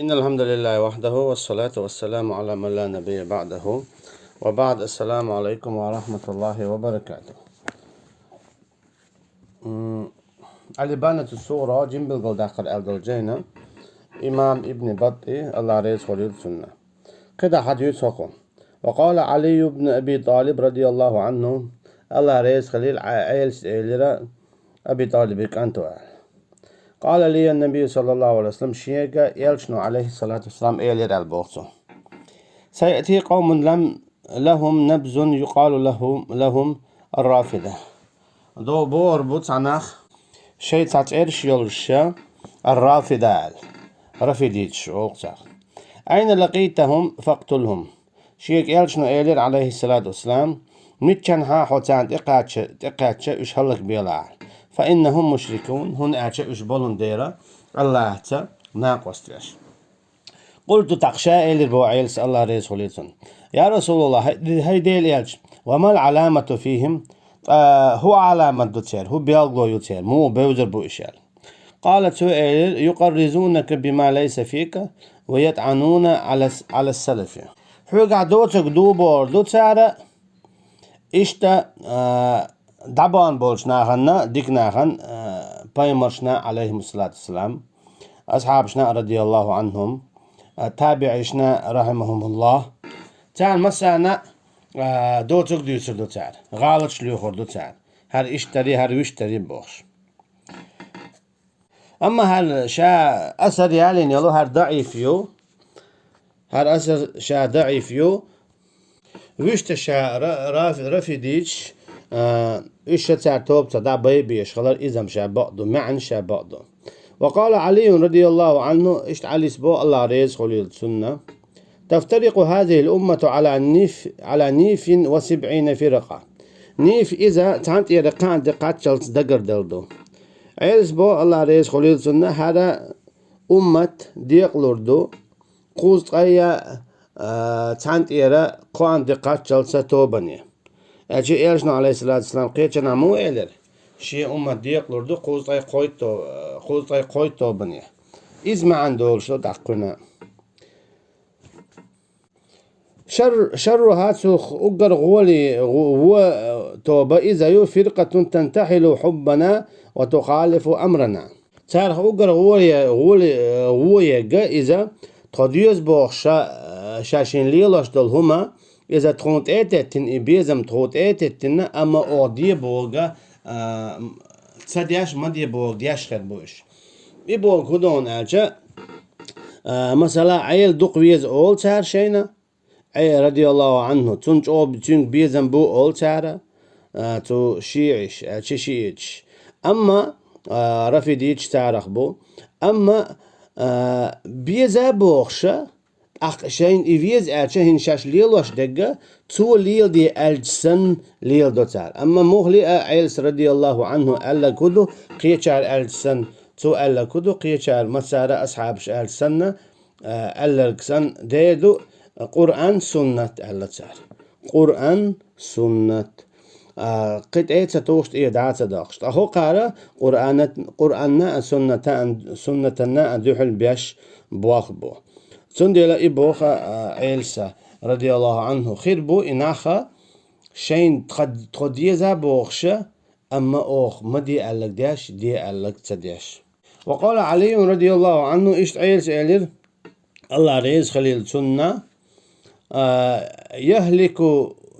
إن الحمد لله وحده والصلاة والسلام على من لا نبي بعده وبعد. السلام عليكم ورحمة الله وبركاته. الإبانة الصغرى جنب القلداقر الدرجينة إمام ابن بطي الله ريس خليل سنة قد حديث حكم. وقال علي بن أبي طالب رضي الله عنه الله ريس خليل عائل سئلرا أبي طالب كانتو. قال لي النبي صلى الله عليه وسلم شيئا يلشنو عليه الصلاة والسلام إيلر البوغسو سيأتي قوم لهم نبز يقال لهم الرافدة دو بور بوتسانخ شيء تاتيرش يلشا الرافدة رافديتش أوقسخ أين لقيتهم فاقتلهم شيك يلشنو إيلر عليه الصلاة والسلام متشن ها حوتان تقاتش إش هلك بيلع فإنهم مشركون هن أتش إش بولون ديرا الله تا ناقوستيش. قلت تخشى إلي بوعيل الله ريس خليتون يا رسول الله هاي ديل يلش وما العلامة فيهم هو علامة دوتير هو بيالغو يوتير مو بيوزر بو إشال. قالت سؤال يقرزونك بما ليس فيك ويطعنون على السلف حوق عدوتك دوبور دوتسارة إشتا دبان بولش ناخنا ديك ناخن بايمرشنا عليهم الصلاة والسلام أصحابشنا رضي الله عنهم تابعيشنا رحمهم الله تان مسانا دوتك ديوسر دوتار غالط شليوخور دوتار هر اشتري هر ويشتري بوخش. أما هر شا أثر يالين يلو هر ضعيف يو هر أثر شا ضعيف يو ويشت شا رفيديش إيش تار توب تدع بيبيش خلال إزم شا بعضو معن شا بعضو. وقال علي رضي الله عنه إشت علي سبو الله ريز خليل سنة تفترق هذه الأمة على نيف و70 فرقة. نيف إذا تانت يرقان دقات شلت دقر دلدو عيز بو الله ريز خليل سنة هذا أمة ديق لردو قوز قايا تانت يرا قوان دقات شلت توبني أجي إلشنا عليه الصلاة والسلام قيتنا مو إلر شي أمة ديق لردو قوز قاي قويتو بني إزما عندول شو دقنا شر هاتسوخ أقر غولي توبة إذا يو فرقة تنتحل حبنا وتخالف أمرنا تارخ أقر غولي إذا تخديوز بوخ شاشين ليلوش دول هما إذا تخونت إيتتن إبيزم تخونت إيتتن أما أودي بوغا تسادياش مدي بوغ دياش خد بوش إبوغ هدون أجا مثلا عيل دوق ويز أول تار شينا أي رضي الله عنه تنج أو بتنج بيزن بو أول تارا تو شيعش شيعش أما رفيديش تارخ بو أما بيزا بوخشة شين إفيز هن شاش ليلوش دقة تو ليل دي ألجسن ليل دوتار أما مغلي عيلس رضي الله عنه ألا كدو قيتشار ألجسن تو ألا كدو قيتشار مسارة أصحابش ألجسن ألا كسن ديدو قرآن سنة ألا تار قرآن سنة قد إيه توشت إيه دعات داقشت أهو قارة قرآن سنة أدوحل بيش بواخ بو سندلا إبوخا عيلسا رضي الله عنه خير بو إناخا شين تخديزا بوخشة أما أوخ مدي ألك دياش دي ألك تدياش. وقال علي رضي الله عنه إشت عيلس إلير الله ريز خليل سنة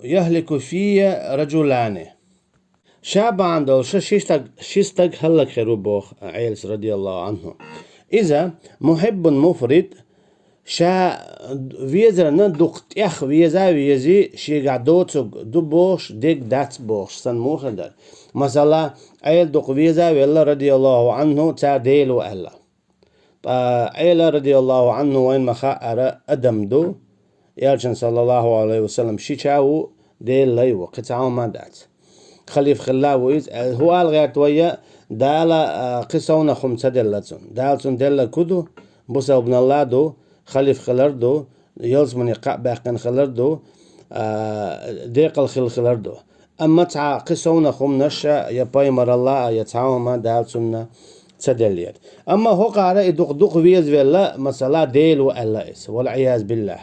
يهلك في رجلان شاب عنده شيستق هلك خيرو بوخ عيلس رضي الله عنه إذا محب مفرد شا ويزرنا دقت إخ ويزي شي قعدوتو دبوش ديك دات بوش سن موخدر مثلا عيل دق ويزا ويلا رضي الله عنه تعديلو أهلا عيل رضي الله عنه وين مخاء أدم دو يالجن صلى الله عليه وسلم شي تشاو ديل ليو قطعو ما دات خليف خلاويز هو الغيرت ويا دالا قصونا خمسة دلتون دالتون دل كدو بوسا ابن الله دو خليف خلردو يلزمني باقن خلردو ديق خلردو أما تع قصونا خم نشا يا باي مر الله يتعاو ما دالتون تدليت أما هو قارئ دق ويز ولا مسألة ديل وألا إس والعياذ بالله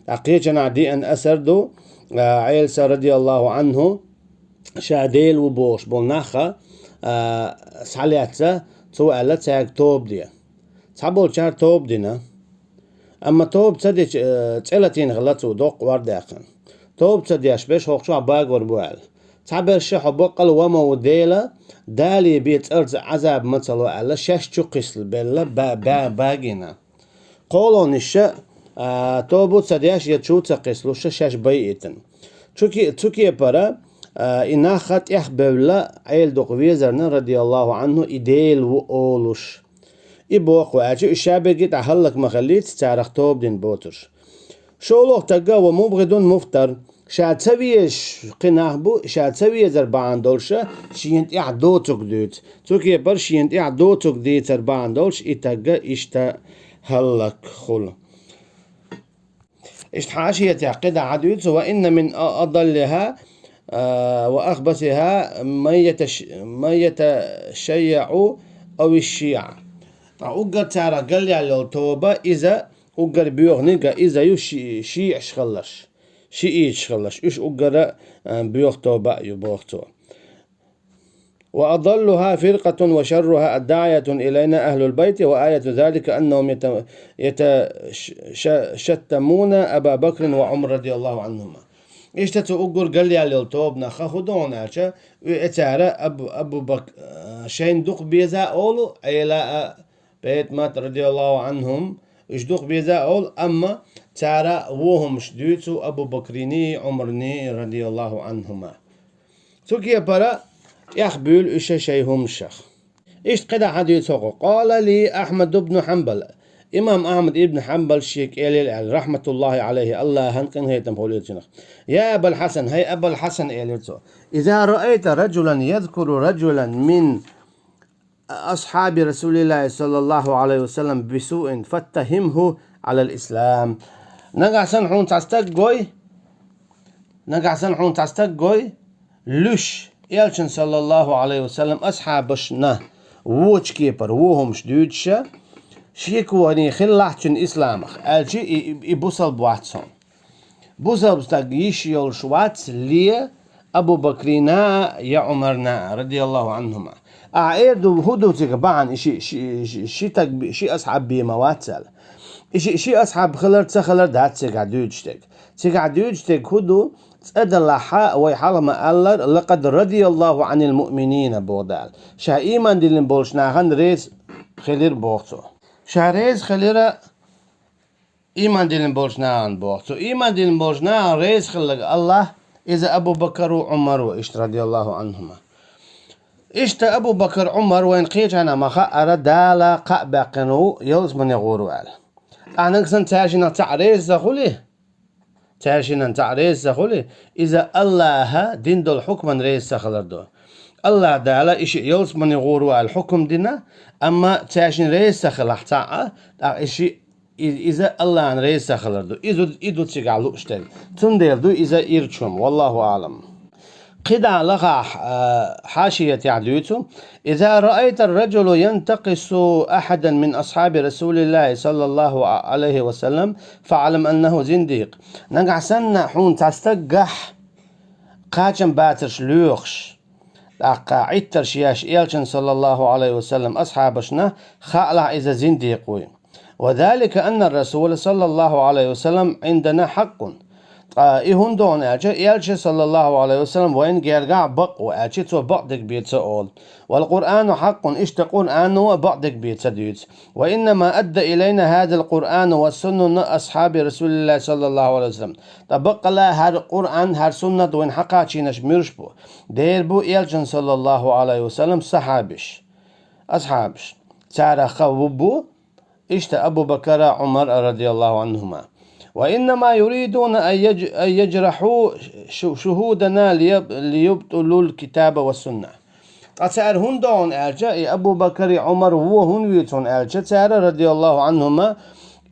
أقيتنا دي أن أسردو عيلسى رضي الله عنه شاديل وبوش بولناخا سحلياتسا تو ألا تاك توب دي تحبول شار توب دينا أما توب تصدي تسألتين غلطو دوق وارداقن توب تصدي أشبش هوقشو عباق وربوال تعبر شح بقل وما وديلا دالي بيت أرز عذاب مثلو ألا شش تقسل بلا باقينا قولون الشا توبو تصدياش يتشو تقسلو شش بيئتن تشوكي برا إناخت إحبولا عيل دوق ويزرنا رضي الله عنه إديل وأولوش إبوق وأجي الشابه جيت أهلك مخليت تعرف توب دين بوتر شولوخ تقا ومبغدون مفتر شاد سويش قناهبو شاد سوي زربان دولشة شينت إعدوتك دوت توكي بر شينت إعدوتك دي زربان دولش إتقا إشتا هلك خل إشتحاشية تعقد عدوت وإن من أضلها وأخبثها ما يتشيع أو الشيع أقدر ترى قال لي على التوبة إذا أقدر بيوغنيقا إذا شيع شغلش شيء شغلش إيش أقدر بيوغ توبة يبوغتو وأضلها فرقة وشرها الداعية إلينا أهل البيت وآية ذلك أنهم يتشتمون أبا بكر وعمر رضي الله عنهما إيش تتوقر قال لي على التوبنا خخدون عشا وإتارة أبو بكر شين دق بيزا أولو إلى بيت مات رضي الله عنهم إيش دق بيزا أول أما تارة وهم شدوتو أبو بكريني عمرني رضي الله عنهما توكي برا يخبل إيش شيهم الشيخ إيش قد حديث قال لي أحمد بن حنبل إمام أحمد بن حنبل شيك إلي رحمة الله عليه الله هنكن هيتم بوليتنا يا أبا الحسن هي أبا الحسن إليتو إذا رأيت رجلا يذكر رجلا من أصحاب رسول الله صلى الله عليه وسلم بسوء فاتهمه على الإسلام نقع سنحون تستقوي لش يلشن صلى الله عليه وسلم أصحابشنا ووش كيبر وهم شدودشا شيكواني خلاحتن إسلامخ ألشي يبوصل بواتسون بوصل بستاقيش يلشوات لي أبو بكرنا يا عمرنا رضي الله عنهما أعيدو هدو تقبعن شي أصحاب بيما واتسال شي أصحاب خلر تخلر دات تقعدوجتك هدو تأدلحا ويحالما ألر لقد رضي الله عن المؤمنين بودال شا إيمان دلن بولشناهن ريز خلير بوغتو شا ريز خلير إيمان دلن بولشناهن بوغتو إيمان دلن بولشناهن ريز خلق الله إذا أبو بكر وعمر وإشت رضي الله عنهما إشت أبو بكر عمر وين قيج أنا مخا أردالا قابقنو يلز من يغورو آل أنا نكسن تاشينا تعريز زخولي إذا الله دين دول حكما ريز سخلر دو الله دالا إشي يلز من يغورو آل حكم دينا أما تاشين ريز سخلر حتاعة إشي إذا الله عن ريز سخلر دو إذو تيقعلو اشتري تندير دو إذا إرشم والله أعلم قدع لغا حاشية يعدوتو إذا رأيت الرجل ينتقص أحدا من أصحاب رسول الله صلى الله عليه وسلم فعلم أنه زنديق نقع سنة حون تستقح قاچن باترش لوخش عتر شياش إيلشن صلى الله عليه وسلم أصحابشنا خالع إذا زنديقوي وذلك أن الرسول صلى الله عليه وسلم عندنا حق إيهون دون إلشي صلى الله عليه وسلم وين جرجع بق تو بعضك بيتسأل والقرآن حق اشتقون أنه بعضك بيتسديت وإنما أدى إلينا هذا القرآن والسنة أصحاب رسول الله صلى الله عليه وسلم تبقى لا هذا القرآن هذا سنة وين حقاتي نشمرش بو دير بو إلشن صلى الله عليه وسلم صحابش أصحابش تاريخ بو اشت أبو بكر عمر رضي الله عنهما وإنما يريدون أن يجرحوا شهودنا ليبطلوا الكتاب والسنة أتعر هندون أرجاء أبو بكر عمر وهن ويتون أرجاء تعر رضي الله عنهما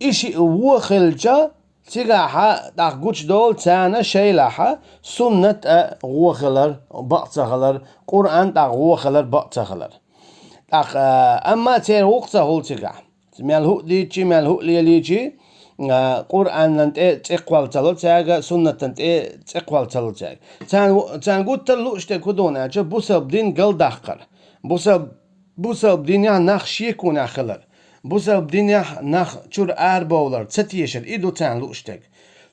إشي وخلجا تيغاحا تاقوش دول تانا شيلاحا سنة غوخلر بقتخلر قرآن تاق غوخلر بقتخلر أما تير وقته هولتيكا مال هو ليجي مال هو ليجي قرآن ننت تقوال تلو تاجا سنة ننت تقوال تلو تاج تان قلت تلو اشتكودون أجا بوسب دين قل داخر بوسب دين يا نخ شيكون أخلر بوسب دين يا نخ شور بولر تتيشر إيدو تان لو اشتك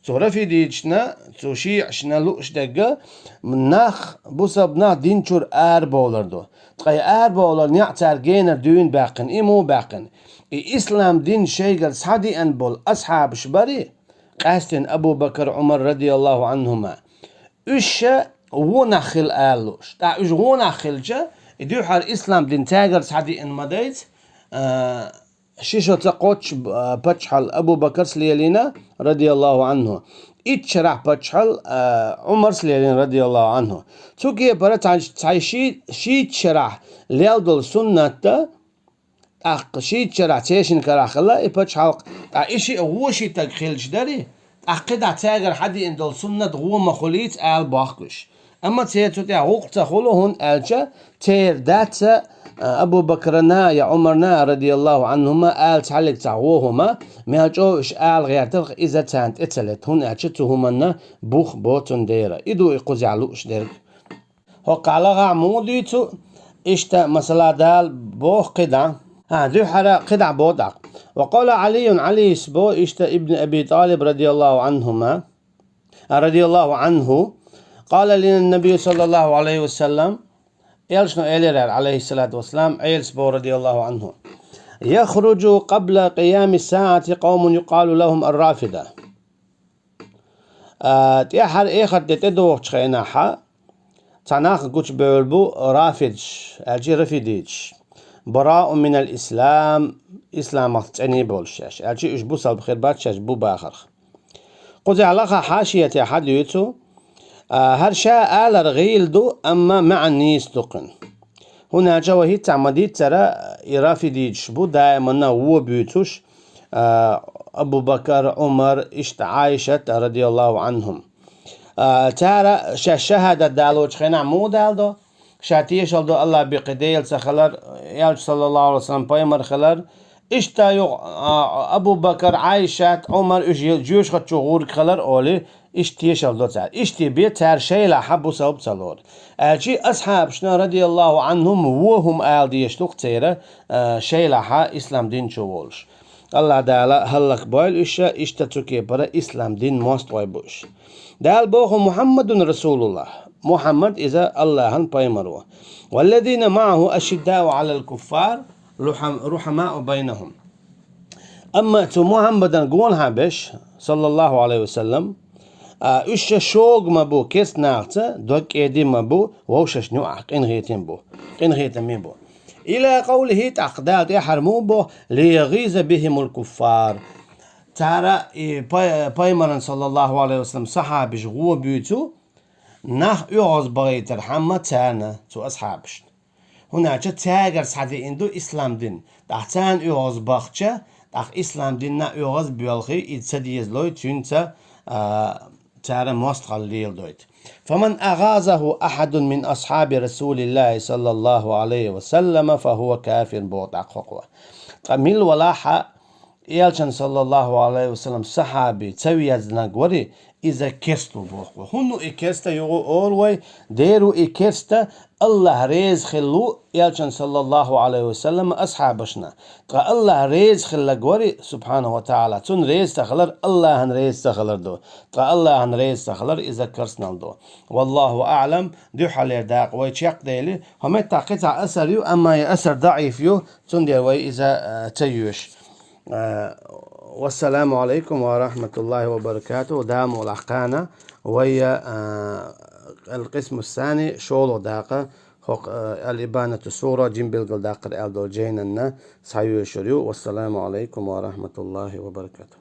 تو رفي ديجنا تو شيعشنا لو اشتك نخ بوسب نخ دين شور بولر دو تقي بولر نعتار جينا دون باقن إيمو باقن إسلام دين شيغل صادي أنبول أصحاب شبري قاستن أبو بكر عمر رضي الله عنهما إيشا ونخل آلوش تا إيش ونخل جا يدو حال إسلام دين تاجر صادي أن مديت شيشو تقوتش بتشحل أبو بكر سليلينا رضي الله عنه إتشرح بتشحل عمر سليلين رضي الله عنه توكي برا شيت شرح ليالدل سنة شيت شرح تيشن كراخلا إبتش حلق إشي هو شي تدخلش داري قدع تاجر حدي إندل سنة هو مخليت آل باخكش أما تيتو تيا وقت خلوهن آلجا تير دات أبو بكرنا يا عمرنا رضي الله عنهما آل تعلق تعوهما مهجو إش آل غير تلق إذا تانت إتلت هن أجتهمنا بوخ بوتن ديرا إدو إقوزي علوش ديرك هو قالغا عموديتو إشتا مسلا دال بوخ قدع ذو حرا قدع بودع وقال علي سبو إشتا ابن أبي طالب رضي الله عنه قال لنا النبي صلى الله عليه وسلم يلشنو إليرار عليه الصلاة والسلام عيل سبو رضي الله عنه يخرج قبل قيام الساعة قوم يقال لهم الرافدة تيحر إيخر تتدوخ تخيناحا تناخ قوش بولبو رافدش أجي رفيديش براء من الإسلام إسلام تعني بولشاش أجي إش بوصل بخير باتشاش بو باخر قضي علاقة حاشية حد يتو هرشا آل رغيل دو أما مع النيس دقن هنا جوهي تعمديد ترى إرافي ديج بو دائما هو بيوتوش أبو بكر عمر إشت عائشة رضي الله عنهم ترى شهادة دالوش خينا مو دالدو شاتيش الدو الله بقديل سخلر يالج صلى الله عليه وسلم بايمر خلر إشتا يو أبو بكر عائشة عمر إش جوش خد شغور خلر أولي إشتيش الدو تار إشتي بيت تار شيء لحبو سوب صلور أجي أصحاب شنا رضي الله عنهم وهم آل ديش تيرا شيء لحا إسلام دين شوولش الله دالا هلك بايل إشا إشتا تكي برا إسلام دين ماست بوش دال بوخو محمد رسول الله محمد إذا الله بايمروا والذين معه أشداء على الكفار رحماء بينهم أما تو محمد قولها بش صلى الله عليه وسلم إيش شوق مبو كيس ناقته دوك إيدي مبو ووشش نوع قنغيتين بو إلى قوله تقداد يحرمو بو ليغيظ بهم الكفار ترى بايمرن صلى الله عليه وسلم صحابش غو بيوتو نخ يغز بغيتر حما تانا تو أصحابش هنا تاجر سعدي اندو إسلام دين تحتان يغز بغتشا تح إسلام دين نا يغز بيالخي إتسديز لوي تنتا تارا مستقل ليل دويت فمن أغازه أحد من أصحاب رسول الله صلى الله عليه وسلم فهو كافر بوضع خقوة قميل ولاحة يالشان صلى الله عليه وسلم صحابي تسويزنا قوري إذا كستو بوخو هنو إكستا يغو أولوي ديرو إكستا الله ريز خلو يالشان صلى الله عليه وسلم أصحابشنا تقا الله ريز خلا قوري سبحانه وتعالى تون ريز تخلر الله هن ريز تخلر دو تقا الله هن ريز تخلر إذا كرسنا دو والله أعلم دو حالي داق ويتشيق ديلي هم قطع أثر يو أما أثر ضعيف يو تون دير وي إذا تيوش والسلام عليكم ورحمة الله وبركاته دام الأحقانا ويا القسم الثاني شولو داقة الإبانة الصورة جنبل داقر ألدو جيننا سايو شريو والسلام عليكم ورحمة الله وبركاته